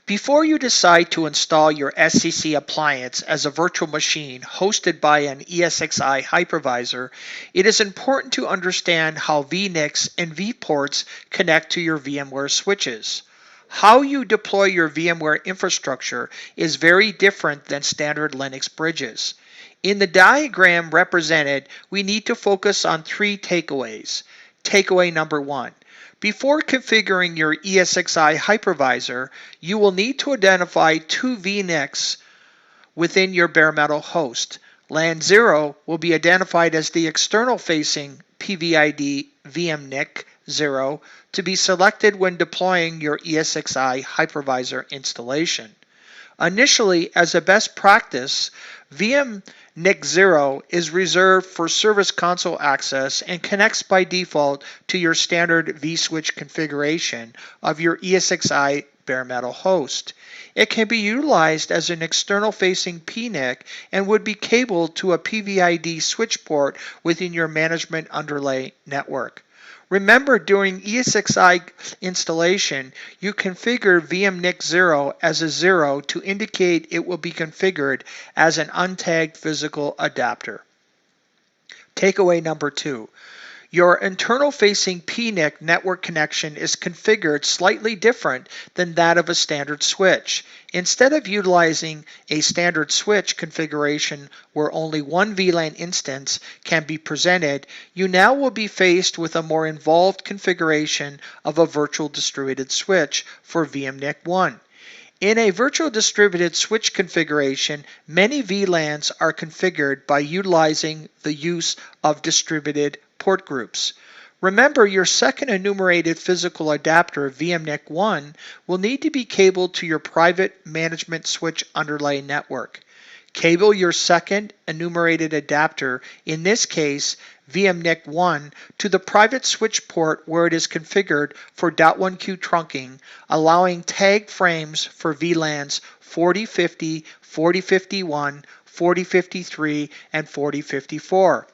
Before you decide to install your SCC appliance as a virtual machine hosted by an ESXi hypervisor, it is important to understand how vNICs and vPorts connect to your VMware switches. How you deploy your VMware infrastructure is very different than standard Linux bridges. In the diagram represented, we need to focus on three takeaways. Takeaway number one. Before configuring your ESXi hypervisor, you will need to identify two vNICs within your bare metal host. LAN 0 will be identified as the external-facing PVID VMNIC 0 to be selected when deploying your ESXi hypervisor installation. Initially, as a best practice, VMNIC 0 is reserved for service console access and connects by default to your standard vSwitch configuration of your ESXi bare metal host. It can be utilized as an external-facing PNIC and would be cabled to a PVID switch port within your management underlay network. Remember, during ESXi installation, you configure VMNIC 0 as a 0 to indicate it will be configured as an untagged physical adapter. Takeaway number two. Your internal-facing PNIC network connection is configured slightly different than that of a standard switch. Instead of utilizing a standard switch configuration where only one VLAN instance can be presented, you now will be faced with a more involved configuration of a virtual distributed switch for VMNIC 1. In a virtual distributed switch configuration, many VLANs are configured by utilizing the use of distributed port groups. Remember, your second enumerated physical adapter, VMNIC 1, will need to be cabled to your private management switch underlay network. Cable your second enumerated adapter, in this case VMNIC 1, to the private switch port where it is configured for .1Q trunking, allowing tag frames for VLANs 4050, 4051, 4053, and 4054.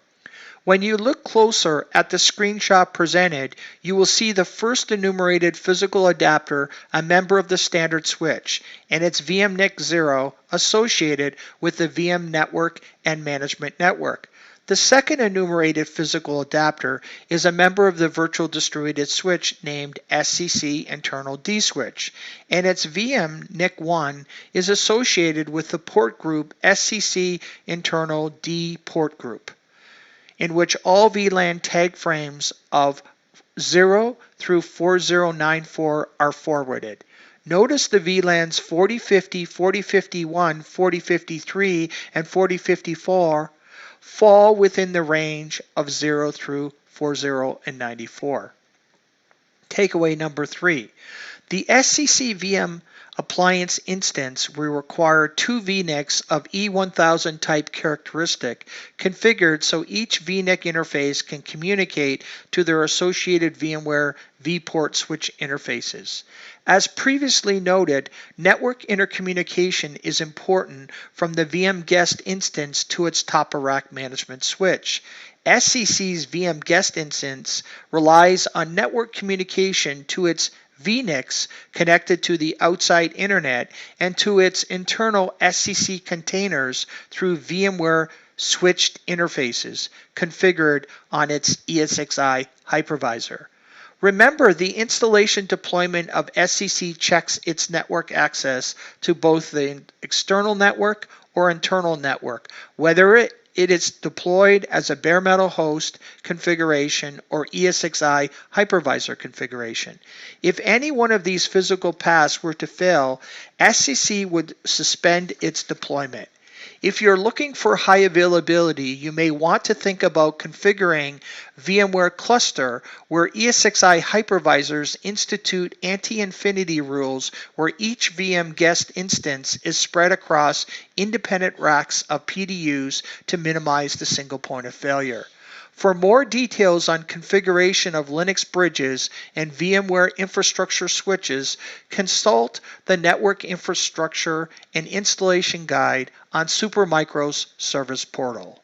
When you look closer at the screenshot presented, you will see the first enumerated physical adapter, a member of the standard switch, and its VMNIC 0 associated with the VM network and management network. The second enumerated physical adapter is a member of the virtual distributed switch named SCC internal D switch, and its VMNIC 1 is associated with the port group SCC internal D port group, in which all VLAN tag frames of 0 through 4094 are forwarded. Notice the VLANs 4050, 4051, 4053, and 4054 fall within the range of 0 through 4094. Takeaway number 3. The SCC VM appliance instance will require two vNICs of E1000 type characteristic configured so each vNIC interface can communicate to their associated VMware vPort switch interfaces. As previously noted, network intercommunication is important from the VM guest instance to its top-of-rack management switch. SCC's VM guest instance relies on network communication to its vNICs connected to the outside internet and to its internal SCC containers through VMware switched interfaces configured on its ESXi hypervisor. Remember, the installation deployment of SCC checks its network access to both the external network or internal network, whether it is deployed as a bare metal host configuration or ESXi hypervisor configuration. If any one of these physical paths were to fail, SCC would suspend its deployment. If you're looking for high availability, you may want to think about configuring VMware Cluster, where ESXi hypervisors institute anti-infinity rules where each VM guest instance is spread across independent racks of PDUs to minimize the single point of failure. For more details on configuration of Linux bridges and VMware infrastructure switches, consult the Network Infrastructure and Installation Guide on Supermicro's Service Portal.